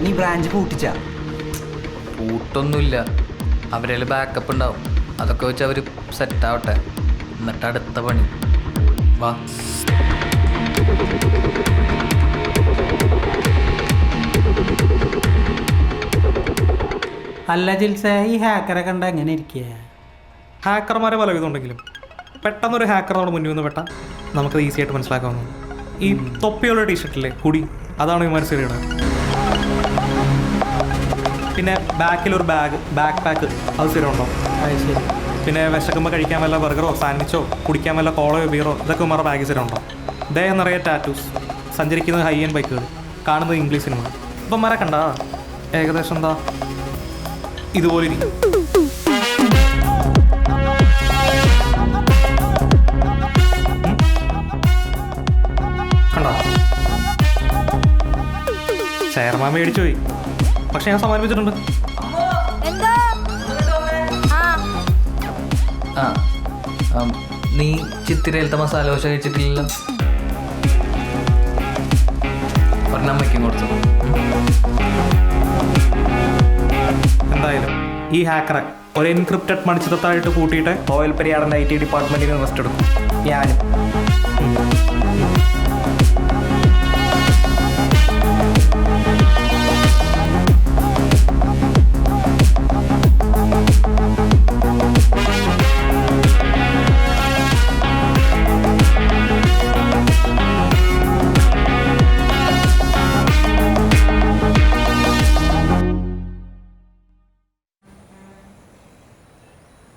നീ ബ്രാഞ്ച് പൂട്ടിച്ച? പൂട്ടൊന്നുമില്ല, അവരുടെ ബാക്കപ്പ് ഉണ്ടാവും. അതൊക്കെ വെച്ച് അവർ സെറ്റാവട്ടെ, എന്നിട്ട് അടുത്ത പണി. വാ. അല്ല ജിൽസ, ഈ ഹാക്കറെ കണ്ട എങ്ങനെ ഇരിക്കുക? ഹാക്കർമാരെ പല വിധമുണ്ടെങ്കിലും പെട്ടെന്നൊരു ഹാക്കർ നമ്മുടെ മുന്നിൽ നിന്ന് പെട്ടാൽ നമുക്കത് ഈസി ആയിട്ട് മനസ്സിലാക്കാവുന്നത്. ഈ തൊപ്പിയുള്ള ടീഷർട്ടില്ലേ, ഹുഡി, അതാണ് ഇമാർ ശരിയുടെ. പിന്നെ ബാക്കിലൊരു ബാക്ക് പാക്ക്, അത് സ്ഥിരമുണ്ടോ? അത് ശരി. പിന്നെ വിശക്കുമ്പോൾ കഴിക്കാൻ വല്ല ബർഗറോ സാൻഡ്വിച്ചോ കുടിക്കാൻ വല്ല കോളയോ ബീറോ, ഇതൊക്കെ ഉമാരുടെ ബാഗ് സ്ഥിരമുണ്ടോ? ദേഹം നിറയെ ടാറ്റൂസ്, സഞ്ചരിക്കുന്നത് ഹൈ എൻഡ് ബൈക്കുകൾ, കാണുന്നത് ഇംഗ്ലീഷ് സിനിമ. ഇപ്പം മര കണ്ടാ ഏകദേശം എന്താ ഇതുപോലെ ഇരിക്കും. കണ്ടോ? ചെയർമാൻ മേടിച്ചു പോയി, പക്ഷെ ഞാൻ സമ്മാനിപ്പിച്ചിട്ടുണ്ട്. ആ, നീ ചിത്തിരയിലത്തെ മസാല ദോശ കഴിച്ചിട്ടില്ലല്ലോ? ഒരെണ്ണമ്മയ്ക്കും കൊടുത്തു. എന്തായാലും ഈ ഹാക്കറെ ഒരു എൻക്രിപ്റ്റഡ് മണിച്ചിത്രത്തായിട്ട് കൂട്ടിയിട്ട് റോയൽ പെരിയാറിൻ്റെ IT ഡിപ്പാർട്ട്മെൻറ്റിൽ നിന്ന് റെസ്റ്റ് എടുക്കും. ഞാനും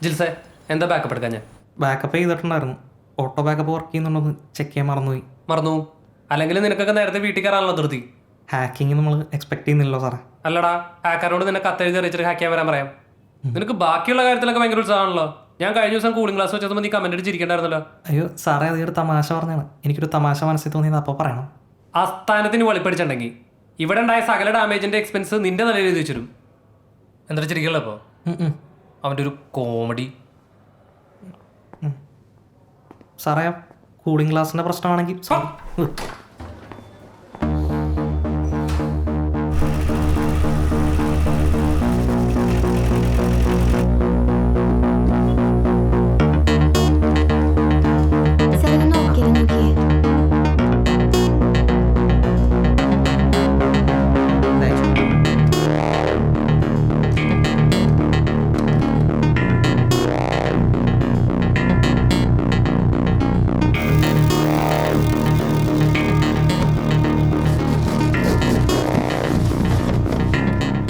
ജിൽസേ, എന്താ ബാക്കപ്പ് എടുക്കാൻ? ഞാൻ ബാക്കപ്പ് ചെയ്തിട്ടുണ്ടായിരുന്നു. ഓട്ടോ ബാക്കപ്പ് വർക്ക് ചെയ്യുന്നുണ്ടോന്ന് ചെക്ക് ചെയ്യാൻ മറന്നുപോയി. മറന്നു? അല്ലെങ്കിൽ നിനക്കൊക്കെ നേരത്തെ വീട്ടിൽ കയറാനുള്ള ധൃതി. ഹാക്കിങ് നമ്മൾ എക്സ്പെക്ട് ചെയ്യുന്നില്ലല്ലോ സാറേ. അല്ലടാ, ഹാക്കറോട് നിന്നെ കത്തെഴുതി അറിയിച്ചിട്ട് ഹാക്ക് ചെയ്യാൻ വരാൻ പറയാം. നിനക്ക് ബാക്കിയുള്ള കാര്യത്തിലൊക്കെ ഭയങ്കര ഉത്സാഹമാണല്ലോ. ഞാൻ കഴിഞ്ഞ ദിവസം കൂളിംഗ് ക്ലാസ് വെച്ചപ്പോൾ നീ കമന്റ് അടിച്ചിരിക്കണ്ടായിരുന്നല്ലോ. അയ്യോ സാറേ, അതൊരു തമാശ പറഞ്ഞാണ്. എനിക്കൊരു തമാശ മനസ്സിൽ തോന്നിയത് അപ്പോൾ പറയണം. ആ സ്ഥാനത്തിന് വെളിപ്പടിച്ചിട്ടുണ്ടെങ്കിൽ ഇവിടെ ഉണ്ടായ സകല ഡാമേജിന്റെ എക്സ്പെൻസ് നിന്റെ നിലയിൽ എഴുതി വെച്ചിരും. എന്താ ചിരിക്കല്ലോ അപ്പോൾ അവൻ്റെ ഒരു കോമഡി. സാറേ, കൂളിംഗ് ഗ്ലാസിൻ്റെ പ്രശ്നമാണെങ്കിൽ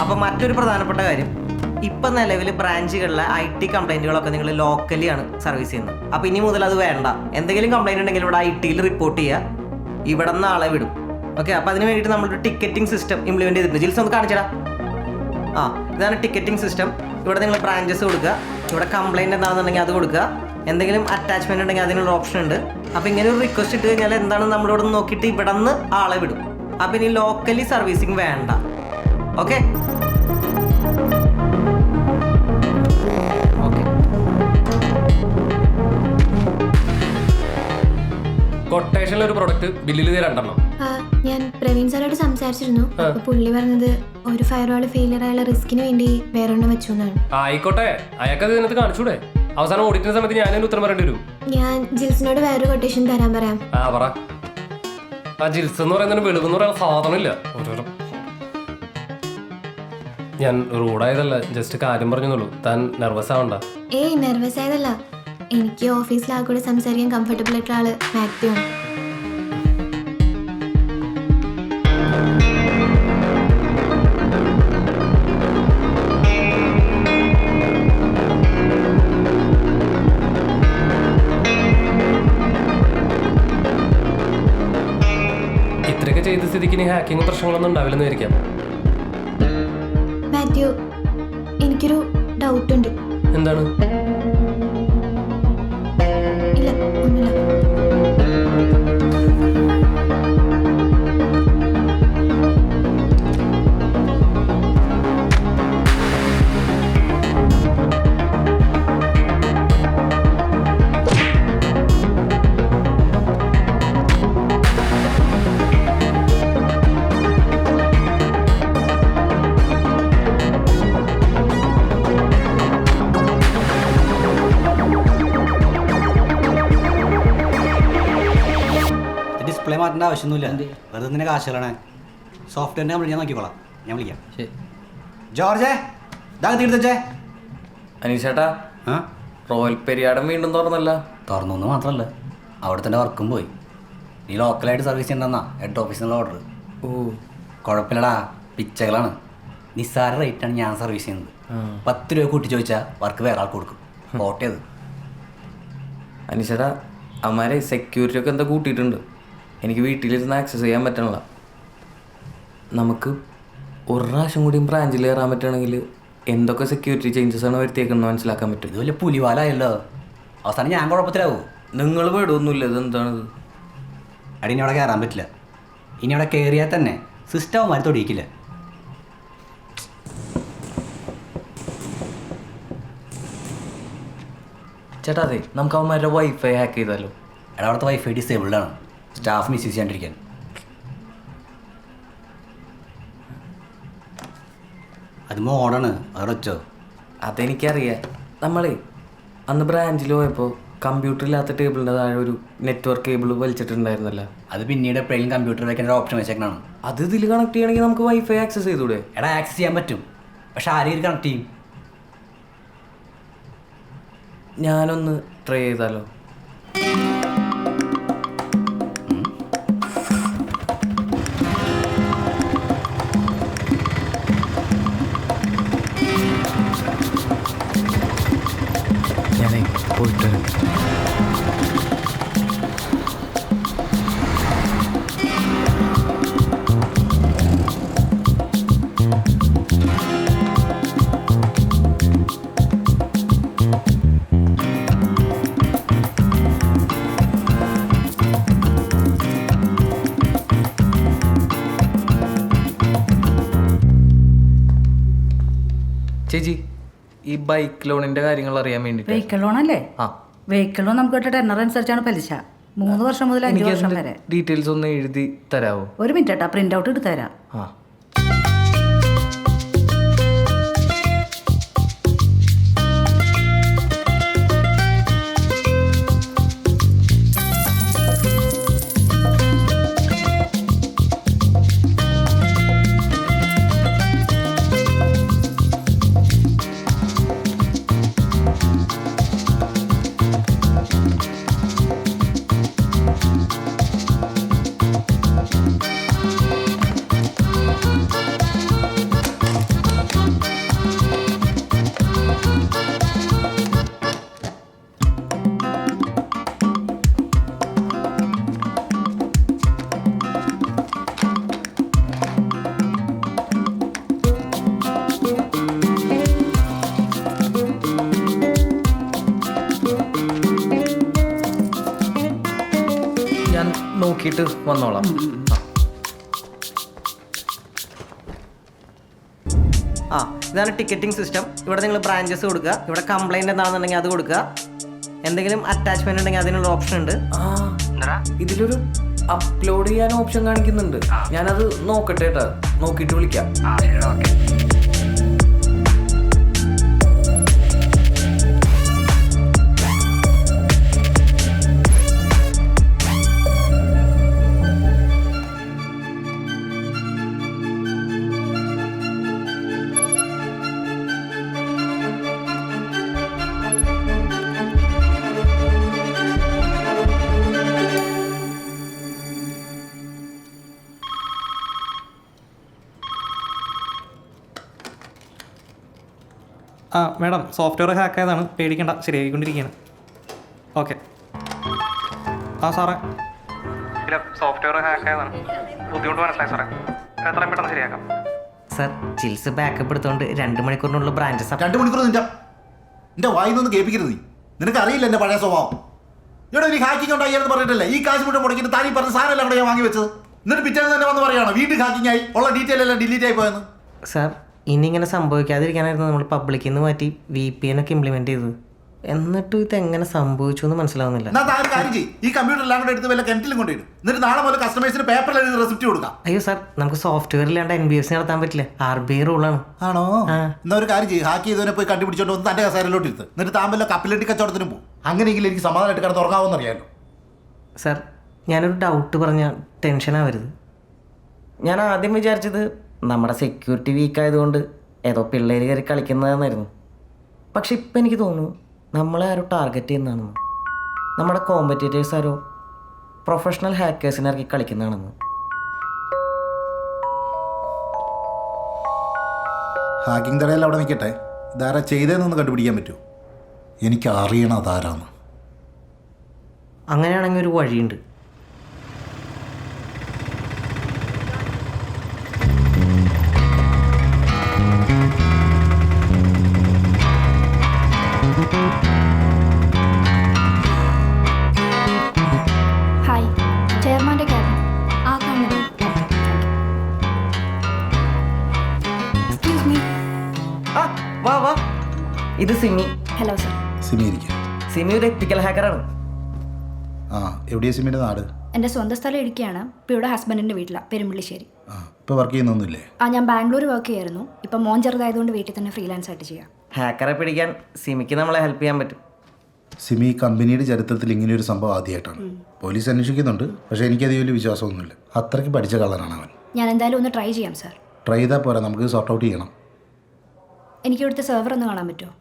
അപ്പോൾ മറ്റൊരു പ്രധാനപ്പെട്ട കാര്യം, ഇപ്പം നിലവിൽ ബ്രാഞ്ചുകളിലെ IT കംപ്ലൈൻറ്റുകളൊക്കെ നിങ്ങൾ ലോക്കലി ആണ് സർവീസ് ചെയ്യുന്നത്. അപ്പോൾ ഇനി മുതൽ അത് വേണ്ട. എന്തെങ്കിലും കംപ്ലൈൻറ്റ് ഉണ്ടെങ്കിൽ ഇവിടെ IT റിപ്പോർട്ട് ചെയ്യുക, ഇവിടെ നിന്ന് ആളെ വിടും. ഓക്കെ, അപ്പോൾ അതിന് വേണ്ടിയിട്ട് നമ്മളൊരു ടിക്കറ്റിംഗ് സിസ്റ്റം ഇംപ്ലിമെൻറ്റ് ചെയ്തിട്ടുണ്ട്. ജിൽസ് ഒന്ന് കാണിച്ചടാ. ഇതാണ് ടിക്കറ്റിംഗ് സിസ്റ്റം. ഇവിടെ നിങ്ങൾ ബ്രാഞ്ചസ് കൊടുക്കുക, ഇവിടെ കംപ്ലൈൻറ്റ് എന്താണെന്നുണ്ടെങ്കിൽ അത് കൊടുക്കുക, എന്തെങ്കിലും അറ്റാച്ച്മെൻറ്റ് ഉണ്ടെങ്കിൽ അതിനുള്ള ഓപ്ഷൻ ഉണ്ട്. അപ്പോൾ ഇങ്ങനെ ഒരു റിക്വസ്റ്റ് ഇട്ട് കഴിഞ്ഞാൽ എന്താണെന്ന് നമ്മളിവിടെ നിന്ന് നോക്കിയിട്ട് ഇവിടെ നിന്ന് ആളെ വിടും. അപ്പോൾ ഇനി ലോക്കലി സർവീസിങ് വേണ്ട. ഓക്കെ കൊട്ടേഷനിൽ ഒരു പ്രൊഡക്റ്റ് ബില്ലിൽ രണ്ടെണ്ണം. ഞാൻ പ്രവീൺ സാറായിട്ട് സംസാരിച്ചിരുന്നു. പുള്ളി പറഞ്ഞത് ഒരു ഫയർവാൾ ഫെയിലിയർ ആയുള്ള റിസ്കിന് വേണ്ടി വേറൊരെണ്ണം വെച്ചു എന്നാണ്. ആയിക്കോട്ടെ, അയാൾക്ക് അത് ഇതിനകത്ത് കാണിച്ചൂടെ? അവസാനം ഓഡിറ്റിന്റെ സമയത്ത് ഞാനൊരു ഉത്തരം പറയേണ്ടി വരും. ഞാൻ ജിൽസിനോട് വേറൊരു കൊട്ടേഷൻ തരാൻ പറയാം. പറ. ആ ജിൽസ് എന്ന് പറയുന്നതിന് വെളിവെന്ന് പറയുന്ന സാധനമില്ല. ഞാൻ റൂഡായതല്ല, ജസ്റ്റ് കാര്യം പറഞ്ഞെന്നുള്ളൂ. താൻ നെർവസ് ആവണ്ട. ഏയ് നെർവസ് ആയതല്ല, എനിക്ക് ഓഫീസിൽ ആ കൂടെ സംസാരിക്കാൻ കംഫർട്ടബിൾ ആയിട്ടുള്ള ആള് മാത്യു ആണ്. ഇത്രയൊക്കെ ചെയ്ത സ്ഥിതിക്ക് ഇനി ഹാക്കിങ് പ്രശ്നങ്ങളൊന്നും ഉണ്ടാവില്ലെന്ന് വിചാരിക്കാം. മാത്യു, എനിക്കൊരു ഡൗട്ട് ഉണ്ട്. എന്താണ്? ഇല്ല, ഒന്നുമില്ല. മാറ്റേണ്ട ആവശ്യമൊന്നുമില്ല. വെറുതെ നിന്നെ കാശുകളാണ്. സോഫ്റ്റ്വെയറിൻ്റെ കംപ്ലീറ്റ് ഞാൻ നോക്കിക്കോളാം. ഞാൻ വിളിക്കാം. ശരി. ജോർജേ ഇതാ തീർത്തേ. അനീഷേട്ടാ, ആ റോയൽ പെരിയാടം വീണ്ടും തുറന്നല്ല. തുറന്നു മാത്രമല്ല, അവിടെ തന്നെ വർക്കും പോയി. നീ ലോക്കലായിട്ട് സർവീസ് ചെയ്യണ്ടെന്നാ ഹെഡ് ഓഫീസിൽ നിന്നുള്ള ഓർഡർ. ഓ, കുഴപ്പമില്ലടാ, പിച്ചകളാണ്. നിസ്സാര റേറ്റാണ് ഞാൻ സർവീസ് ചെയ്യുന്നത്. 10 രൂപ കൂട്ടി ചോദിച്ചാൽ വർക്ക് വേറെ ആൾക്ക് കൊടുക്കും. കോട്ടയത് അനീഷേട്ടാ, അമ്മാരെ സെക്യൂരിറ്റി ഒക്കെ എന്താ കൂട്ടിയിട്ടുണ്ട്. എനിക്ക് വീട്ടിലിരുന്ന് ആക്സസ് ചെയ്യാൻ പറ്റണില്ല. നമുക്ക് ഒരു പ്രാവശ്യം കൂടിയും ബ്രാഞ്ചിൽ കയറാൻ പറ്റുകയാണെങ്കിൽ എന്തൊക്കെ സെക്യൂരിറ്റി ചേഞ്ചസ് ആണ് വരുത്തിയേക്കുന്നത് മനസ്സിലാക്കാൻ പറ്റും. ഇത് വലിയ പുലിവാലായല്ലോ. അവസാനം ഞാൻ കുഴപ്പത്തിലാവൂ. നിങ്ങൾ പേടൊന്നുമില്ല, ഇതെന്താണിത്? അടി ഇനി അവിടെ കയറാൻ പറ്റില്ല. ഇനി അവിടെ കയറിയാൽ തന്നെ സിസ്റ്റം അവന്മാർ തൊടിയിക്കില്ല. ചേട്ടാ, അതെ, നമുക്ക് അവന്മാരുടെ വൈഫൈ ഹാക്ക് ചെയ്താലോ? എടാ അവിടുത്തെ വൈഫൈ ഡിസേബിൾഡാണ്. സ്റ്റാഫ് മിസ്യൂസ് ചെയ്യാണ്ടിരിക്കാൻ. അത് മോഡാണ്. അവിടെ വെച്ചോ. അതെനിക്കറിയാം. നമ്മളെ അന്ന് ബ്രാഞ്ചിൽ പോയപ്പോൾ കമ്പ്യൂട്ടർ ഇല്ലാത്ത ടേബിളിൻ്റെ താഴെ ഒരു നെറ്റ്വർക്ക് കേബിൾ വലിച്ചിട്ടുണ്ടായിരുന്നല്ലോ. അത് പിന്നീട് എപ്പോഴെങ്കിലും കമ്പ്യൂട്ടർ വെക്കേണ്ട ഒരു ഓപ്ഷൻ വെച്ചേക്കണാണ്. അത് ഇതിൽ കണക്ട് ചെയ്യണമെങ്കിൽ നമുക്ക് വൈഫൈ ആക്സസ് ചെയ്തൂടെ? എടാ ആക്സസ് ചെയ്യാൻ പറ്റും, പക്ഷെ ആരെയും കണക്ട് ചെയ്യും. ഞാനൊന്ന് ട്രൈ ചെയ്താലോ? ഞാനേ പോയിട്ട് ചേച്ചി, ഈ ബൈക്ക് ലോണിന്റെ കാര്യങ്ങൾ അറിയാൻ വേണ്ടിട്ട്. വെഹിക്കിൾ ലോണല്ലേ? ആ, വെഹിക്കിൾ ലോൺ നമുക്ക് ടെന്നർ അനുസരിച്ചാണ് പലിശ. 3 വർഷം മുതൽ 5 വർഷം വരെ. ഡീറ്റെയിൽസ് ഒന്ന് എഴുതി തരാമോ? ഒരു മിനിറ്റ് ഏട്ടാ, പ്രിന്റ് ഔട്ട് എടുത്തു തരാം. ആ, ഞാൻ നോക്കിയിട്ട് വന്നോളാം. ആ, ഇതാണ് ടിക്കറ്റിംഗ് സിസ്റ്റം. ഇവിടെ നിങ്ങൾ ബ്രാഞ്ചസ് കൊടുക്കുക. ഇവിടെ കംപ്ലൈൻറ്റ് എന്താണെന്നുണ്ടെങ്കിൽ അത് കൊടുക്കുക. എന്തെങ്കിലും അറ്റാച്ച്മെന്റ് ഉണ്ടെങ്കിൽ അതിനുള്ള ഓപ്ഷൻ ഉണ്ട്. ഇതിലൊരു അപ്ലോഡ് ചെയ്യാൻ ഓപ്ഷൻ കാണിക്കുന്നുണ്ട്. ഞാനത് നോക്കട്ടെ കേട്ടോ, നോക്കിയിട്ട് വിളിക്കാം. ആ മാഡം, സോഫ്റ്റ്വെയർ ഹാക്ക് ആയതാണ്, പേടിക്കേണ്ട, ശരിയായിക്കൊണ്ടിരിക്കുകയാണ്. ഓക്കെ. ആ സാറേ, ഇല്ല, സോഫ്റ്റ്വെയർ ഹാക്ക് ആയതാണ്, ബുദ്ധിമുട്ട് മനസ്സിലായി സാറേ. എത്രയും പെട്ടെന്ന് ശരിയാക്കാം. സർ, ചിൽസ് ബാക്കപ്പ് എടുത്തുകൊണ്ട് 2 മണിക്കൂറിനുള്ള ബ്രാഞ്ചസ്. 2 മണിക്കൂർ നിന്റെ വായിന്നൊന്ന് കേൾപ്പിക്കരുത്. നീ നിനക്ക് അറിയില്ല എൻ്റെ പഴയ സ്വഭാവം. ഇവിടെ ഒരു ഹാക്കിംഗ് ഉണ്ടായിരുന്നു പറഞ്ഞിട്ടല്ലേ ഈ കാശ് മുഴുവൻ മുടക്കിയിട്ട് താനീ പറഞ്ഞ സാധനം അവിടെ ഞാൻ വാങ്ങി വെച്ചത്. എന്നിട്ട് പിറ്റേന്ന് തന്നെ വന്ന് പറയുകയാണ് വീണ്ടും ഹാക്കിംഗ് ആയി, ഉള്ള ഡീറ്റെയിൽ എല്ലാം ഡിലീറ്റ് ആയി പോയെന്ന്. സാർ, ഇനി ഇങ്ങനെ സംഭവിക്കാതിരിക്കാനായിരുന്നു നമ്മൾ പബ്ലിക്കിൽ നിന്ന് മാറ്റി VPN ഒക്കെ ഇംപ്ലിമെന്റ് ചെയ്തത്. എന്നിട്ടും ഇതെങ്ങനെ സംഭവിച്ചു എന്ന് മനസ്സിലാവുന്നില്ല. എന്നാൽ താൻ കാര്യം ചെയ്യും, ഈ കമ്പ്യൂട്ടർ എല്ലാം കൂടെ എടുത്ത് വല്ല കിണറ്റിലും കൊണ്ടിടും. എന്നിട്ട് നാളെ മുതൽ കസ്റ്റമേഴ്സിന് പേപ്പറിൽ എഴുതി റെസിപ്റ്റ് കൊടുക്കാം. അയ്യോ സാർ, നമുക്ക് സോഫ്റ്റ്വെയർ ഇല്ലാണ്ട് NBFC നടത്താൻ പറ്റില്ല. RBI റൂളാണ്. ആണോ? എന്നാ ഒരു കാര്യം ചെയ്യും, ഹാക്ക് ചെയ്തവനെ പോയി കണ്ടുപിടിച്ചോണ്ട് വന്ന് തന്റെ കസേരയിലോട്ട് ഇരുത്ത്. എന്നിട്ട് താൻ വല്ല കപ്പിലട്ടി കച്ചവടത്തിനും പോകും. അങ്ങനെയെങ്കിലും എനിക്ക് സമാധാനമായിട്ട് കിടന്ന് ഉറങ്ങാമെന്ന് അറിയാമല്ലോ. സാർ, ഞാനൊരു ഡൗട്ട് പറഞ്ഞ ടെൻഷനാവരുത്. ഞാൻ ആദ്യം വിചാരിച്ചത് നമ്മുടെ സെക്യൂരിറ്റി വീക്ക് ആയതുകൊണ്ട് ഏതോ പിള്ളേർ കയറി കളിക്കുന്നതെന്നായിരുന്നു. പക്ഷെ ഇപ്പം എനിക്ക് തോന്നുന്നു നമ്മളെ ആരോ ടാർഗറ്റ് ചെയ്യുന്നതാണെന്ന്. നമ്മുടെ കോമ്പറ്റീറ്റേഴ്സ് ആരോ പ്രൊഫഷണൽ ഹാക്കേഴ്സിനെ ഇറക്കി കളിക്കുന്നതാണെന്ന്. ഹാക്കിംഗ് തടയിൽ അവിടെ നിൽക്കട്ടെ, ഇതാരാ ചെയ്തതെന്നൊന്ന് കണ്ടുപിടിക്കാൻ പറ്റുമോ? എനിക്ക് അറിയണം അതാരാന്ന്. അങ്ങനെയാണെങ്കിൽ ഒരു വഴിയുണ്ട്. ഹായ്, ചെയർമാൻ്റെ ക്യാബിൻ. ആ കാണുന്നത്. Excuse me. ആ വാ വാ, ഇത് സിമി. Hello sir. സിമി ഇരിക്കുക. സിമി ഒരു എത്തിക്കൽ ഹാക്കറാണ്. ആ, എവിടെയാണ് സിമിൻ്റെ നാട്? എൻ്റെ സ്വന്തം സ്ഥലം ഇടുക്കിയാണ്. ഇപ്പോൾ ഇവിടെ ഹസ്ബൻഡിൻ്റെ വീട്ടിലാണ്, പെരുമ്പള്ളിശ്ശേരി. ആ, ഇപ്പോൾ വർക്ക് ചെയ്യുന്നൊന്നുമില്ലേ? ഞാൻ ബാംഗ്ലൂർ വർക്ക് ചെയ്യായിരുന്നു. ഇപ്പം മോൻ ചെറുതായതുകൊണ്ട് വീട്ടിൽ തന്നെ ഫ്രീലാൻസ് ആയിട്ട് ചെയ്യാം. ഹാക്കറെ പിടിക്കാൻ സിമിക്ക് നമ്മളെ ഹെൽപ്പ് ചെയ്യാൻ പറ്റും. സിമി കമ്പനിയുടെ ചരിത്രത്തിൽ ഇങ്ങനെയൊരു സംഭവം ആദ്യമായിട്ടാണ്. പോലീസ് അന്വേഷിക്കുന്നുണ്ട്, പക്ഷേ എനിക്കത് വലിയ വിശ്വാസമൊന്നുമില്ല. അത്രയ്ക്ക് പഠിച്ച കള്ളനാണ് അവൻ. ഞാൻ എന്തായാലും ഒന്ന് ട്രൈ ചെയ്യാം സാർ. ട്രൈ ചെയ്താൽ പോരാ, നമുക്ക് സോർട്ട് ഔട്ട് ചെയ്യണം. എനിക്ക് ഇവിടുത്തെ സെർവർ ഒന്ന് കാണാൻ പറ്റുമോ?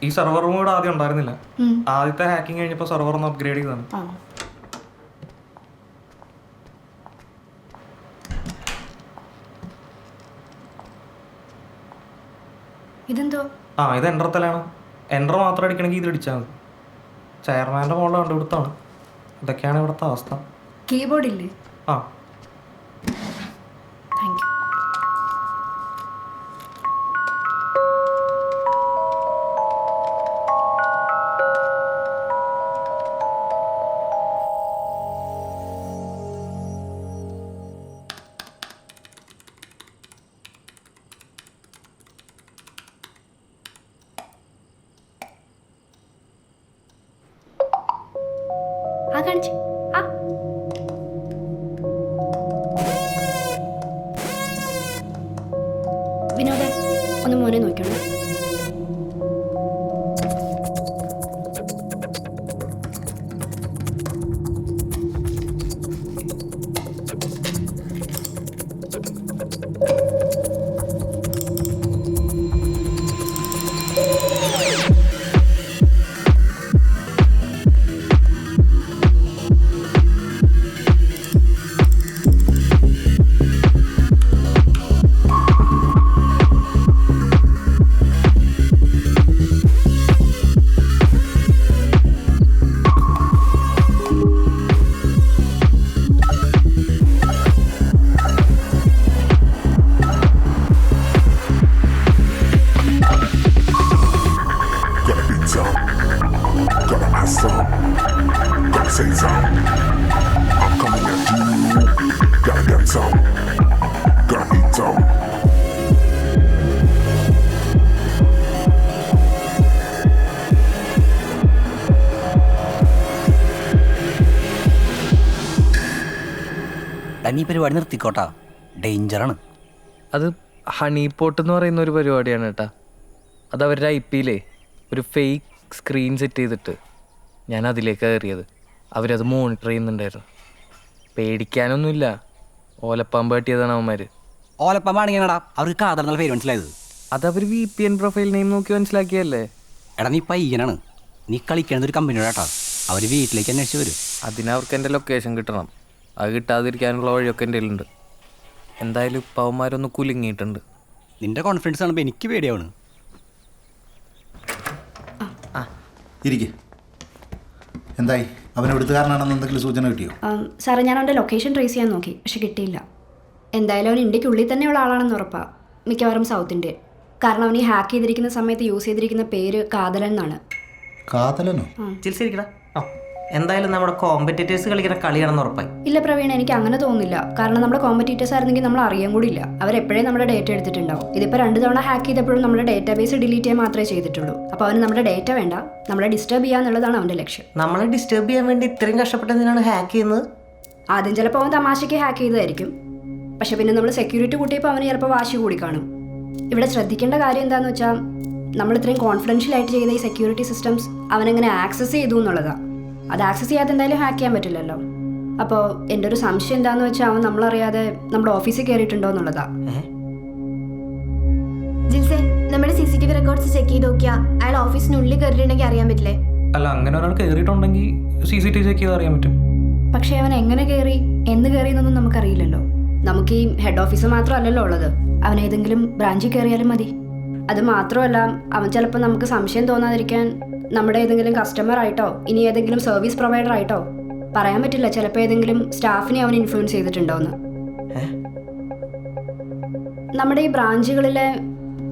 ഈ സെർവർ റൂം ഇവിടെ ആദ്യം ഉണ്ടായിരുന്നില്ല. ആദ്യത്തെ ഹാക്കിംഗ് കഴിഞ്ഞപ്പോൾ സെർവർ ഒന്ന് അപ്ഗ്രേഡ് ചെയ്താണ്. ആ, ഇതെന്തോ? ഇത് എൻ്റർ തലാണ്. എൻ്റർ മാത്രം അടിക്കണമെങ്കിൽ ഇത് അടിച്ചാൽ മതി. ചെയർമാൻ്റെ മോളിൽ കണ്ടുപിടുത്താണ്. ഇതൊക്കെയാണ് ഇവിടുത്തെ അവസ്ഥ. കീബോർഡ് ഇല്ലേ? ആ, താങ്ക് യു. ആ കാണിച്ച്. ആ വിനോദേ, ഒന്ന് മോനെ നോക്കിയോളൂ. നീ പരിപാടി നിർത്തിക്കോട്ടാ, ഡേഞ്ചറാണ്. അത് ഹണി പോട്ട് എന്ന് പറയുന്ന ഒരു പരിപാടിയാണ് കേട്ടാ. അത് അവരുടെ IP-യിലേ ഒരു ഫേക്ക് സ്ക്രീൻ സെറ്റ് ചെയ്തിട്ട് ഞാൻ അതിലേക്ക് കയറിയത്. അവരത് മോണിറ്റർ ചെയ്യുന്നുണ്ടായിരുന്നു. പേടിക്കാനൊന്നുമില്ല, ഓലപ്പാമ്പ് കാട്ടിയതാണ് അവന്മാർ. ഓലപ്പമാണെങ്കിലടാ അവർക്ക് കാതർന്നുള്ള പേര് മനസ്സിലായത്. അതവർ VPN പ്രൊഫൈൽ നെയിം നോക്കി മനസ്സിലാക്കിയല്ലേ. എടാ നീ പയ്യനാണ്, നീ കളിക്കേണ്ടത് ഒരു കമ്പനിയോട് കേട്ടാ. അവർ വീട്ടിലേക്ക് അന്വേഷിച്ച് വരും. അതിനവർക്ക് എൻ്റെ ലൊക്കേഷൻ കിട്ടണം. അത് കിട്ടാതിരിക്കാനുള്ള വഴിയൊക്കെ എൻ്റെ കയ്യിലുണ്ട്. എന്തായാലും ഇപ്പം അവന്മാരൊന്ന് കുലുങ്ങിയിട്ടുണ്ട്. നിന്റെ കോൺഫിഡൻസ് കാണുമ്പോൾ എനിക്ക് പേടിയാണ്. ഇരിക്കെ. എന്തായി, അവൻ എഴുത്തുകാരനാണെന്ന് എന്തെങ്കിലും സൂചന കിട്ടിയോ? സാറേ, ഞാൻ അവൻ്റെ ലൊക്കേഷൻ ട്രേസ് ചെയ്യാൻ നോക്കി, പക്ഷെ കിട്ടിയില്ല. എന്തായാലും അവൻ ഇന്ത്യക്കുള്ളിൽ തന്നെയുള്ള ആളാണെന്ന് ഉറപ്പാണ്. മിക്കവാറും സൗത്ത് ഇന്ത്യൻ. കാരണം അവൻ ഈ ഹാക്ക് ചെയ്തിരിക്കുന്ന സമയത്ത് യൂസ് ചെയ്തിരിക്കുന്ന പേര് കാതലൻ എന്നാണ്. കാതലനോ? ചിരിച്ചിരിക്കടാ. എന്തായാലും നമ്മുടെ കോമ്പറ്റീറ്റേഴ്സ് കളിക്കുന്ന കളിയാണെന്ന് ഉറപ്പായി. ഇല്ല പ്രവീൺ, എനിക്ക് അങ്ങനെ തോന്നുന്നില്ല. കാരണം നമ്മുടെ കോമ്പറ്റീറ്റേഴ്സ് ആയിരുന്നെങ്കിൽ നമ്മൾ അറിയാൻ കൂടി ഇല്ല. അവരെപ്പോഴേ നമ്മുടെ ഡേറ്റ എടുത്തിട്ടുണ്ടാവും. ഇതിപ്പോൾ 2 തവണ ഹാക്ക് ചെയ്തപ്പോഴും നമ്മുടെ ഡേറ്റാബേസ് ഡിലീറ്റ് ചെയ്യാൻ മാത്രമേ ചെയ്തിട്ടുള്ളൂ. അപ്പോൾ അവന് നമ്മുടെ ഡേറ്റ വേണ്ട, നമ്മളെ ഡിസ്റ്റർബ് ചെയ്യാന്നുള്ളതാണ് അവൻ്റെ ലക്ഷ്യം. നമ്മളെ ഡിസ്റ്റർബ് ചെയ്യാൻ വേണ്ടി ഇത്രയും കഷ്ടപ്പെട്ടതിനാണ് ഹാക്ക് ചെയ്യുന്നത്. ആദ്യം ചിലപ്പോൾ അവൻ തമാശയ്ക്ക് ഹാക്ക് ചെയ്തതായിരിക്കും. പക്ഷെ പിന്നെ നമ്മൾ സെക്യൂരിറ്റി കൂട്ടിയപ്പോൾ അവന് ചിലപ്പോൾ വാശി കൂടി കാണും. ഇവിടെ ശ്രദ്ധിക്കേണ്ട കാര്യം എന്താണെന്ന് വെച്ചാൽ നമ്മൾ ഇത്രയും കോൺഫിഡൻഷ്യൽ ആയിട്ട് ചെയ്ത ഈ സെക്യൂരിറ്റി സിസ്റ്റംസ് അവനെങ്ങനെ ആക്സസ് ചെയ്തു എന്നുള്ളതാണ്. അത് ആക്സസ് ചെയ്യാതെ എന്തായാലും ഹാക്ക് ചെയ്യാൻ പറ്റില്ലല്ലോ. അപ്പോൾ എൻ്റെ ഒരു സംശയം എന്താന്ന് വെച്ചാൽ അവൻ നമ്മളറിയാതെ നമ്മുടെ ഓഫീസിൽ കയറിയിട്ടുണ്ടോ എന്നുള്ളതാ. ജിൽസേ, നമ്മുടെ CCTV റെക്കോർഡ്സ് ചെക്ക് ചെയ്ത് നോക്കിയാൽ അയാൾ ഓഫീസിനുള്ളിൽ കയറിയിട്ടുണ്ടെങ്കിൽ അറിയാൻ പറ്റില്ലേ? അല്ല, അങ്ങനെ ഒരാൾ കയറിയിട്ടുണ്ടെങ്കിൽ CCTV ചെക്ക് ചെയ്ത് അറിയാൻ പറ്റും. പക്ഷേ അവൻ എങ്ങനെ കയറി, എന്ന് കയറി എന്നൊന്നും നമുക്കറിയില്ലല്ലോ. നമുക്ക് ഈ ഹെഡ് ഓഫീസ് മാത്രമല്ലല്ലോ ഉള്ളത്, അവൻ ഏതെങ്കിലും ബ്രാഞ്ചിൽ കയറിയാലും മതി. അത് മാത്രമല്ല, അവൻ ചിലപ്പോൾ നമുക്ക് സംശയം തോന്നാതിരിക്കാൻ നമ്മുടെ ഏതെങ്കിലും കസ്റ്റമർ ആയിട്ടോ ഇനി ഏതെങ്കിലും സർവീസ് പ്രൊവൈഡർ ആയിട്ടോ പറയാൻ പറ്റില്ല. ചിലപ്പോൾ ഏതെങ്കിലും സ്റ്റാഫിനെ അവൻ ഇൻഫ്ലുവൻസ് ചെയ്തിട്ടുണ്ടോന്ന്. നമ്മുടെ ഈ ബ്രാഞ്ചുകളിലെ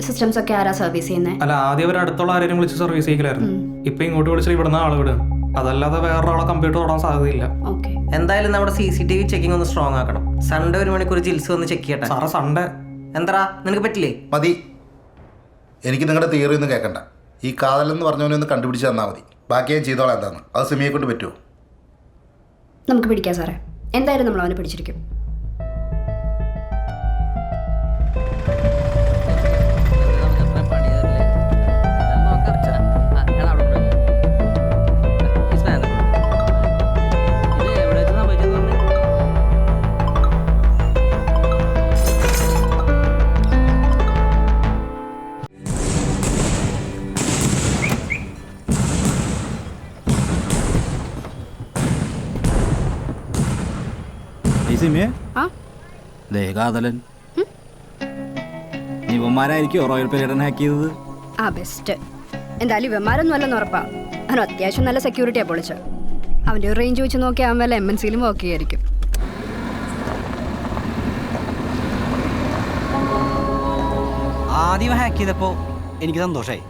സിസ്റ്റംസ് ഒക്കെ ആരാ സർവീസ് ചെയ്യുന്നത്? അല്ല, ആദ്യം അവർ അടുത്തുള്ള ആരെയും വിളിച്ച് സർവീസ് ചെയ്യില്ലായിരുന്നു. ഇപ്പൊ ഇങ്ങോട്ട് വിളിച്ചിട്ട് ഇവിടുന്ന് ആൾ വിടുകയാണ്. അതല്ലാതെ വേറൊരാളെ കമ്പ്യൂട്ടർ തൊടാൻ സാധ്യതയില്ല. ഓക്കെ, എന്തായാലും നമ്മുടെ CCTV ചെക്കിംഗ് ഒന്ന് സ്ട്രോങ് ആക്കണം. സൺഡേ 1 മണിക്കൂർ ജിൽസ് ഒന്ന് ചെക്ക് ചെയ്യട്ടെ. സാറേ, സൺഡേ എന്താ നിനക്ക് പറ്റില്ലേ? മതി, എനിക്ക് നിങ്ങളുടെ തിയറി ഒന്നും കേൾക്കണ്ട. ഈ കാതലെന്ന് പറഞ്ഞവനെ ഒന്ന് കണ്ടുപിടിച്ച് തന്നാൽ മതി. ബാക്കി ഞാൻ ചെയ്തോളാം. എന്താണ് അത് സിമിയെ കൊണ്ട് പറ്റുമോ? നമുക്ക് പിടിക്കാം സാറേ. എന്തായാലും നമ്മൾ അവനെ പിടിച്ചിരിക്കും. കാതലൻ ഇവന്മാരായിരിക്കും റോയൽ പീരിയഡ് ഹാക്ക് ചെയ്തത്. ആ ബെസ്റ്റ്. എന്തായാലും ഇവന്മാരൊന്നും അല്ലെന്ന് ഉറപ്പാ. അവൻ അത്യാവശ്യം നല്ല സെക്യൂരിറ്റിയാണ് പൊളിച്ച്. അവൻ്റെ ഒരു റേഞ്ച് വെച്ച് നോക്കിയാൽ അവൻ വല്ല MNCയിലും വർക്ക് ചെയ്യായിരിക്കും. ആദ്യം ഹാക്ക് ചെയ്തപ്പോൾ എനിക്ക് സന്തോഷമായി.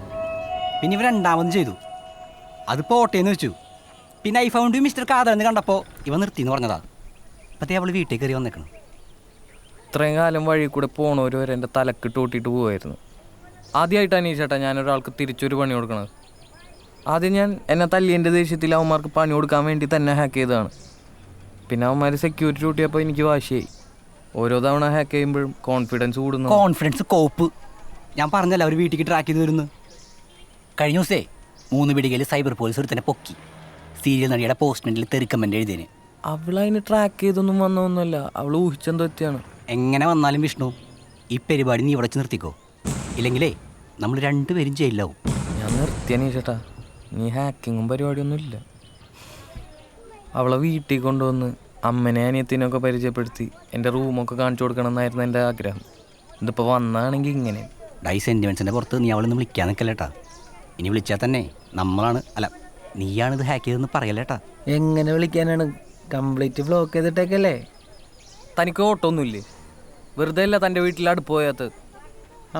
പിന്നെ ഇവ രണ്ടാമതും ചെയ്തു. അതിപ്പോൾ ഓട്ടേന്ന് വെച്ചു. പിന്നെ ഐ ഫൗണ്ട് മിസ്റ്റർ കാതലെന്ന് കണ്ടപ്പോൾ ഇവ നിർത്തിയെന്ന് പറഞ്ഞതാ. അപ്പത്തേ അവൾ വീട്ടിൽ കയറി വന്നേക്കണം. ഇത്രയും കാലം വഴി കൂടെ പോണവർ വരെ എൻ്റെ തലക്കിട്ട് ഓട്ടിയിട്ട് പോവായിരുന്നു. ആദ്യമായിട്ട് അനീഷേട്ടാ ഞാനൊരാൾക്ക് തിരിച്ചൊരു പണി കൊടുക്കണത്. ആദ്യം ഞാൻ എന്നെ തല്ലിയൻ്റെ ദേഷ്യത്തിൽ അവന്മാർക്ക് പണി കൊടുക്കാൻ വേണ്ടി തന്നെ ഹാക്ക് ചെയ്തതാണ്. പിന്നെ അവന്മാർ സെക്യൂരിറ്റി കൂട്ടിയപ്പോൾ എനിക്ക് വാശിയായി. ഓരോ തവണ ഹാക്ക് ചെയ്യുമ്പോഴും കോൺഫിഡൻസ് കൂടുന്നു. കോൺഫിഡൻസ് കോപ്പ്. ഞാൻ പറഞ്ഞല്ലോ അവർ വീട്ടിലേക്ക് ട്രാക്ക് ചെയ്ത് വരുന്നു. കഴിഞ്ഞ ദിവസേ 3 പിടികയിൽ സൈബർ പോലീസ് ഒരു തന്നെ പൊക്കി. സീരിയൽ നടിയുടെ പോസ്റ്റ്മെന്റിൽ തെറിക്കമെന്റ് എഴുതിയതിന്. അവളതിന് ട്രാക്ക് ചെയ്തൊന്നും വന്നൊന്നുമല്ല. അവൾ ഊഹിച്ചെന്തോ എത്തിയാണ്. എങ്ങനെ വന്നാലും വിഷ്ണു, ഈ പരിപാടി നീ ഇവിടെ വെച്ച് നിർത്തിക്കോ. ഇല്ലെങ്കിലേ നമ്മൾ രണ്ടുപേരും ജയിലാവും. ഞാൻ നിർത്തിയനീ ചേട്ടാ. നീ ഹാക്കിങ്ങും പരിപാടിയൊന്നും ഇല്ല. അവളെ വീട്ടിൽ കൊണ്ടുവന്ന് അമ്മനെ അനിയത്തിനൊക്കെ പരിചയപ്പെടുത്തി എൻ്റെ റൂമൊക്കെ കാണിച്ചു കൊടുക്കണം എന്നായിരുന്നു എൻ്റെ ആഗ്രഹം. ഇതിപ്പോൾ വന്നാണെങ്കിൽ ഇങ്ങനെ ഡൈ സെൻറ്റിമെൻസിൻ്റെ പുറത്ത് നീ അവളൊന്ന് വിളിക്കാൻ നിൽക്കല്ലേട്ടാ. ഇനി വിളിച്ചാൽ തന്നെ നമ്മളാണ്, അല്ല നീയാണിത് ഹാക്ക് ചെയ്തെന്ന് പറയല്ലേട്ടാ. എങ്ങനെ വിളിക്കാനാണ്? Complete block ചെയ്തിട്ടേക്കല്ലേ? തനിക്ക് ഓട്ടമൊന്നുമില്ലേ? വെറുതെ അല്ല തൻ്റെ വീട്ടിൽ അടുപ്പ് പോയാത്തത്.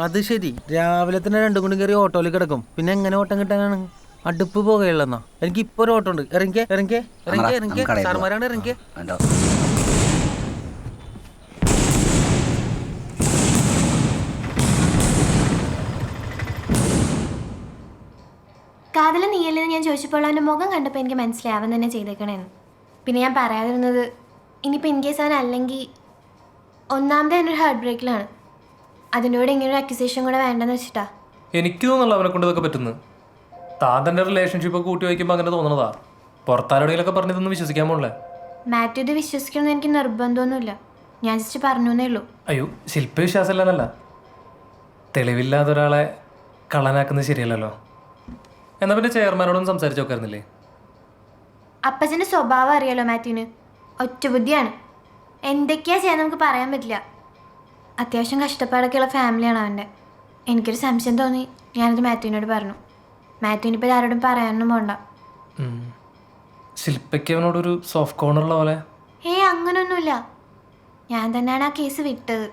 അത് ശരി, രാവിലെ തന്നെ 2 കൂടി കയറി ഓട്ടോയിൽ കിടക്കും. പിന്നെ എങ്ങനെ ഓട്ടം കിട്ടാനാണ്? അടുപ്പ് പോകുകയുള്ളെന്നാ? എനിക്ക് ഇപ്പോൾ ഒരു ഓട്ടം ഉണ്ട്. ഇറങ്ങിക്കേ സാർമാരാണ്, ഇറങ്ങിക്കേ. കാതല നീയല്ലെന്ന് ഞാൻ ചോദിച്ചപ്പോൾ അവൻ്റെ മുഖം കണ്ടപ്പോൾ എനിക്ക് മനസ്സിലായി അവൻ തന്നെ ചെയ്തേക്കണേന്ന്. പിന്നെ ഞാൻ പറയാതിരുന്നത് ഇനിയിപ്പോൾ ഇൻ കേസ് അവൻ അല്ലെങ്കിൽ ഒന്നാമത് എന്നൊരു ഹാർട്ട് ബ്രേക്കിലാണ്. അതിനോട് ഇങ്ങനൊരു അക്യൂസേഷൻ കൂടെ വേണ്ടെന്ന് വെച്ചിട്ടാ. എനിക്ക് തോന്നുന്നില്ല അവനെ കൊണ്ട് ഇതൊക്കെ പറ്റുന്നത്. താൻ തൻ്റെ റിലേഷൻഷിപ്പ് കൂട്ടി വയ്ക്കുമ്പോൾ അങ്ങനെ തോന്നുന്നതാ. പുറത്താരോടെങ്കിലൊക്കെ പറഞ്ഞതൊന്നും വിശ്വസിക്കാൻ പോകണല്ലേ? മാത്യു ഇത് വിശ്വസിക്കണമെന്ന് എനിക്ക് നിർബന്ധമൊന്നുമില്ല. ഞാൻ ജസ്റ്റ് പറഞ്ഞു എന്നേ ഉള്ളൂ. അയ്യോ, ശില്പ വിശ്വാസമില്ലെന്നല്ല. തെളിവില്ലാതെ ഒരാളെ കള്ളനാക്കുന്നത് ശരിയല്ലല്ലോ. എന്നാൽ പിന്നെ ചെയർമാനോടൊന്നും സംസാരിച്ച് നോക്കായിരുന്നില്ലേ? അപ്പച്ചൻ്റെ സ്വഭാവം അറിയാലോ മാത്യുവിന്. ഒറ്റബുദ്ധിയാണ്. എന്തൊക്കെയാ ചെയ്യാൻ നമുക്ക് പറയാൻ പറ്റില്ല. അത്യാവശ്യം കഷ്ടപ്പാടൊക്കെയുള്ള ഫാമിലിയാണ് അവൻ്റെ. എനിക്കൊരു സംശയം തോന്നി, ഞാനത് മാത്യുവിനോട് പറഞ്ഞു. മാത്യുവിനിപ്പോൾ ആരോടും പറയാനൊന്നും പോണ്ട. ശില്പയ്ക്ക് അവനോടൊരു സോഫ്റ്റ് കോർണറുള്ള പോലെ. അങ്ങനൊന്നുമില്ല. ഞാൻ തന്നെയാണ് ആ കേസ് വിട്ടത്.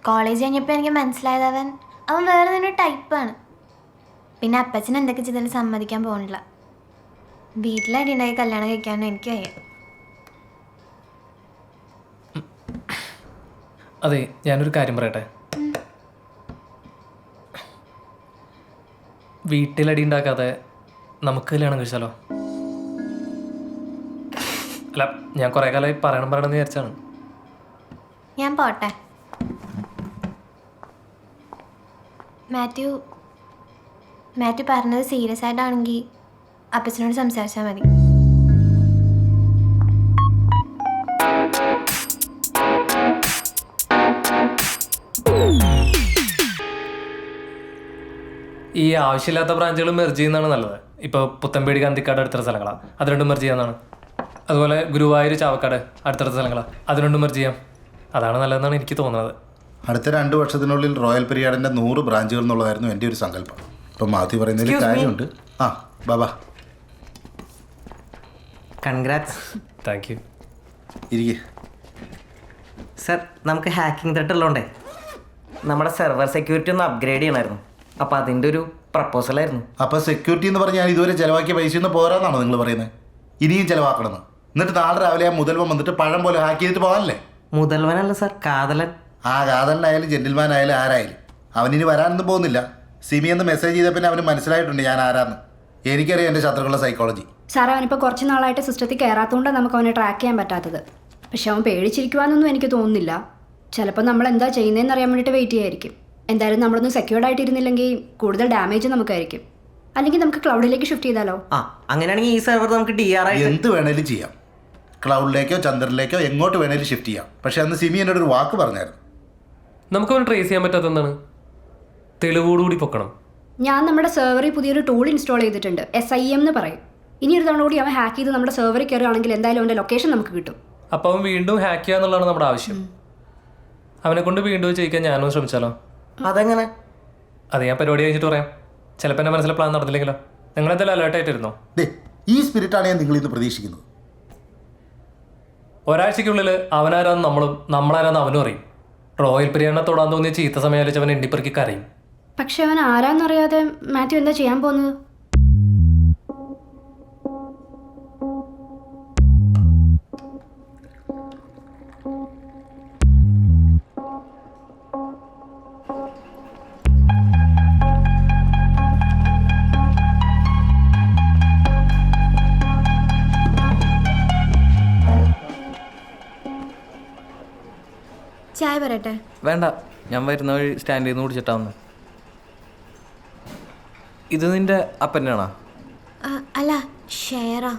കോളേജ് കഴിഞ്ഞപ്പോൾ എനിക്ക് മനസ്സിലായത് അവൻ വേറെ തന്നെ ടൈപ്പാണ്. പിന്നെ അപ്പച്ചൻ എന്തൊക്കെ ചെയ്താലും സമ്മതിക്കാൻ പോകുന്നില്ല. വീട്ടിലടി ഉണ്ടായി കല്യാണം കഴിക്കാനോ എനിക്ക് വയ്യ. അതെ, ഞാനൊരു കാര്യം പറയട്ടെ. വീട്ടിലടി ഉണ്ടാക്കാതെ നമുക്ക് കല്യാണം കഴിച്ചാലോ? അല്ല, ഞാൻ കുറേ കാലമായി പറയണമെന്ന് വിചാരിച്ചാണ്. ഞാൻ പോട്ടെ. മാത്യു പറഞ്ഞത് സീരിയസ് ആയിട്ടാണെങ്കിൽ അപ്പച്ചനോട് സംസാരിച്ചാൽ മതി. ഈ ആവശ്യമില്ലാത്ത ബ്രാഞ്ചുകൾ മെർജ് ചെയ്യുന്നതാണ് നല്ലത്. ഇപ്പോൾ പുത്തമ്പേടി ഗാന്ധിക്കാട് അടുത്തുള്ള സ്ഥലങ്ങളാണ്, അത് രണ്ടും മെർജ് ചെയ്യാവുന്നതാണ്. അതുപോലെ ഗുരുവായൂർ ചാവക്കാട് അടുത്തടുത്ത സ്ഥലങ്ങളാണ്, അത് രണ്ടും മെർജ് ചെയ്യാം. അതാണ് നല്ലതെന്നാണ് എനിക്ക് തോന്നുന്നത്. അടുത്ത 2 വർഷത്തിനുള്ളിൽ റോയൽ പെരിയാടിൻ്റെ 100 ബ്രാഞ്ചുകൾ എന്നുള്ളതായിരുന്നു എൻ്റെ ഒരു സങ്കല്പം. ഇപ്പം മാത്യു പറയുന്നതിൽ കാര്യമുണ്ട്. ആ ബാബാ, കൺഗ്രാറ്റ്സ്. Thank you. ഇരിക്കേ. സർ, നമുക്ക് ഹാക്കിംഗ് ത്രെട്ട് ഉള്ളതുകൊണ്ടേ നമ്മുടെ സെർവർ സെക്യൂരിറ്റി ഒന്ന് അപ്ഗ്രേഡ് ചെയ്യണമായിരുന്നു. അപ്പോൾ അതിൻ്റെ ഒരു പ്രപ്പോസലായിരുന്നു. അപ്പോൾ സെക്യൂരിറ്റി എന്ന് പറഞ്ഞാൽ ഇതുവരെ ചിലവാക്കിയ പൈസയൊന്നും പോരാന്നാണോ നിങ്ങൾ പറയുന്നത്? ഇനിയും ചിലവാക്കണമെന്ന്. എന്നിട്ട് നാളെ രാവിലെ ആ മുതൽവൻ വന്നിട്ട് പഴം പോലെ ഹാക്ക് ചെയ്തിട്ട് പോകാനല്ലേ? മുതൽവനല്ല സർ, കാതലൻ. ആ കാതലനായാലും ജെന്റിൽമാൻ ആയാലും ആരായാലും അവനിനി വരാനൊന്നും പോകുന്നില്ല. സിമി എന്ന് മെസ്സേജ് ചെയ്ത പിന്നെ അവന് മനസ്സിലായിട്ടുണ്ട് ഞാൻ ആരാന്ന്. എനിക്കറിയാം എൻ്റെ ശത്രുക്കളുടെ സൈക്കോളജി. സാർ, അവനിപ്പോൾ കുറച്ച് നാളായിട്ട് സിസ്റ്റത്തിൽ കയറാത്തതുകൊണ്ടാണ് നമുക്ക് അവനെ ട്രാക്ക് ചെയ്യാൻ പറ്റാത്തത്. പക്ഷെ അവൻ പേടിച്ചിരിക്കുവാന്നൊന്നും എനിക്ക് തോന്നുന്നില്ല. ചിലപ്പോൾ നമ്മൾ എന്താ ചെയ്യുന്നതെന്ന് അറിയാൻ വേണ്ടിയിട്ട് വെയിറ്റ് ചെയ്യായിരിക്കും. എന്തായാലും നമ്മളൊന്ന് സെക്യൂർഡ് ആയിട്ടിരുന്നില്ലെങ്കിൽ കൂടുതൽ ഡാമേജ് നമുക്കായിരിക്കും. അല്ലെങ്കിൽ നമുക്ക് ക്ലൗഡിലേക്ക് ഷിഫ്റ്റ് ചെയ്താലോ? ആ, അങ്ങനെയാണെങ്കിൽ ഈ സെർവർ നമുക്ക് DR ആയിട്ട് എന്ത് വേണേലും ചെയ്യാം. ക്ലൗഡിലേക്കോ ചന്ദ്രനിലേക്കോ എങ്ങോട്ട് വേണേലും ഷിഫ്റ്റ് ചെയ്യാം. പക്ഷെ അന്ന് സിമി എന്നോട് ഒരു വാക്ക് പറഞ്ഞായിരുന്നു. നമുക്കവന് ട്രേസ് ചെയ്യാൻ പറ്റാത്ത എന്താണ്? തെളിവോടുകൂടി പൊക്കണം. ഞാൻ നമ്മുടെ സെർവറിൽ പുതിയൊരു ടൂൾ ഇൻസ്റ്റാൾ ചെയ്തിട്ടുണ്ട്, SIM എന്ന് പറയും. ഇനി ഒരു തവണ കൂടി അവൻ ഹാക്ക് ചെയ്ത് നമ്മുടെ സെർവറിൽ കയറുകയാണെങ്കിൽ എന്തായാലും അവൻ്റെ ലൊക്കേഷൻ നമുക്ക് കിട്ടും. അപ്പോൾ അവൻ വീണ്ടും ഹാക്ക് ചെയ്യുക എന്നുള്ളതാണ് നമ്മുടെ ആവശ്യം. അവനെ കൊണ്ട് വീണ്ടും ചെയ്യിക്കാൻ ഞാനും ശ്രമിച്ചാലോ? അതെങ്ങനെ? അത് ഞാൻ പരിപാടി കഴിഞ്ഞിട്ട് പറയാം. ചിലപ്പോൾ എൻ്റെ മനസ്സിലെ പ്ലാൻ നടന്നില്ലെങ്കിലോ? നിങ്ങളെന്തായാലും അലേർട്ടായിട്ടിരുന്നോ? ഈ സ്പിരിറ്റാണ് ഞാൻ നിങ്ങളിന്ന് പ്രതീക്ഷിക്കുന്നത്. ഒരാഴ്ചയ്ക്കുള്ളിൽ അവനാരാന്ന് നമ്മളും നമ്മളാരാന്ന് അവനും അറിയും. റോയൽ പെരിയാറിനെ തൊടാൻ തോന്നിയ ചീത്ത സമയം അവൻ എണ്ണിപ്പെറുക്കി കരയും. പക്ഷെ അവൻ ആരാന്നറിയാതെ മാത്യു എന്താ ചെയ്യാൻ പോകുന്നത്? ചായ പറയട്ടെ? വേണ്ട, ഞാൻ വരുന്ന വഴി സ്റ്റാൻഡിൽ നിന്ന് കുടിച്ചിട്ടാവുന്നു. ഇത് നിന്റെ അപ്പൻ്റെ ആണോ? അല്ല, ഷെയറാ.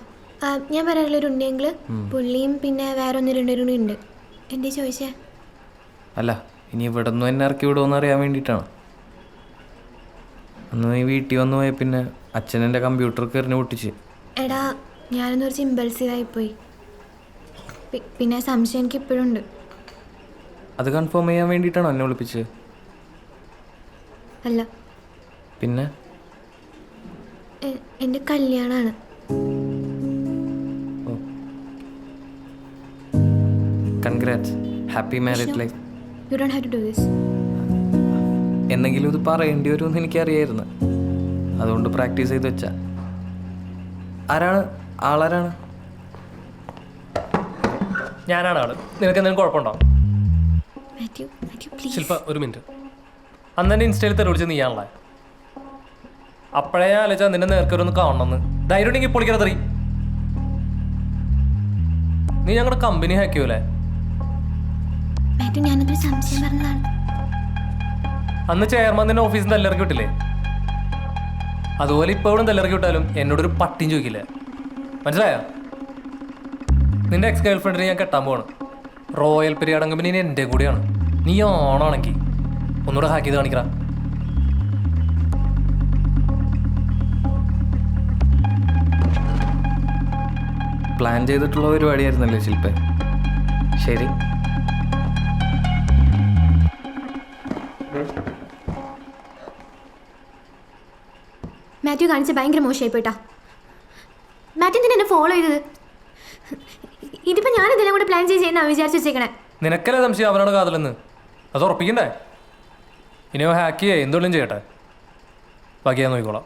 ഞാൻ പറയാറില്ല, ഒരു ഉണ്ടെങ്കിൽ പുള്ളിയും പിന്നെ വേറെ 1-2 കൂടി ഉണ്ട്. എന്തേ ചോദിച്ചേ? അല്ല, ഇനി ഇവിടെ നിന്ന് എന്നെ ഇറക്കി വിടുമെന്ന് അറിയാൻ വേണ്ടിയിട്ടാണ്. അന്ന് നീ വീട്ടിൽ വന്നു പോയ പിന്നെ അച്ഛൻ എൻ്റെ കമ്പ്യൂട്ടർ കയറിന് പൊട്ടിച്ച്. എടാ, ഞാനൊന്ന് കുറച്ച് ഇമ്പൾസീവായിപ്പോയി. പിന്നെ സംശയം എനിക്ക് ഇപ്പോഴും ഉണ്ട്. അത് കൺഫേം ചെയ്യാൻ വേണ്ടിയിട്ടാണോ എന്നെ വിളിപ്പിച്ചത്? അല്ല, പിന്നെ എൻ്റെ കല്യാണമാണ്. Congrats, happy married life. You don't have to do this. എന്തെങ്കിലും ഇത് പറയേണ്ടി വരുമെന്ന് എനിക്കറിയായിരുന്നു, അതുകൊണ്ട് പ്രാക്ടീസ് ചെയ്ത് വെച്ചാ. ആരാണ് ആളാരാണ്? ഞാനാണ് ആള്. നിനക്ക് എന്തെങ്കിലും കുഴപ്പമുണ്ടോ? മാത്യു, പ്ലീസ്. ശില്പ, ഒരു മിനിറ്റ്. അന്ന് തന്നെ ഇൻസ്റ്റയിൽ തെളിവിച്ച് നീയാണല്ലേ? അപ്പോഴേ ഞാൻ ആലോചിച്ചാൽ നിന്റെ നേർക്കൊരൊന്ന് കാണണമെന്ന്. ധൈര്യം ഉണ്ടെങ്കിൽ പൊളിക്കാതെ നീ ഞങ്ങളുടെ കമ്പനി ഹാക്ക് ചെയ്യൂലേ? മാത്യു, ഞാനൊരു സംശയം പറഞ്ഞതാണ്. അന്ന് ചെയർമാൻ നിന്റെ ഓഫീസിൽ നിന്ന് തെല്ലിറക്കി വിട്ടില്ലേ? അതുപോലെ ഇപ്പോൾ ഇവിടെ തെല്ലിറക്കി വിട്ടാലും എന്നോടൊരു പട്ടിയും ചോദിക്കില്ലേ? മനസ്സിലായോ? നിന്റെ എക്സ് ഗേൾ ഫ്രണ്ടിനെ ഞാൻ കെട്ടാൻ പോവാണ്. റോയൽ പെരിയാട് കമ്പനി എൻ്റെ കൂടെയാണ്. നീ ഓണാണെങ്കിൽ ഒന്നുകൂടെ ഹാക്ക് ചെയ്ത് കാണിക്കറ. പ്ലാൻ ചെയ്തിട്ടുള്ള പരിപാടിയായിരുന്നല്ലേ ശില്പേ? ശരി. മാത്യു കാണിച്ച ഭയങ്കര മോശമായി പോയിട്ടാ. മാത്യു എന്തിനാ എന്നെ ഫോളോ ചെയ്തത്? ഇതിപ്പോൾ ഞാൻ ഇതെല്ലാം കൂടെ പ്ലാൻ ചെയ്യുന്ന വിചാരിച്ചു വെച്ചേക്കണേ. നിനക്കല്ലേ സംശയം അവനാണ് കാതലെന്ന്? അത് ഉറപ്പിക്കണ്ടേ? ഇനി ഹാക്ക് ചെയ്യേ എന്തുകൊണ്ടും ചെയ്യട്ടെ, ബാക്കി ഞാൻ നോക്കിക്കോളാം.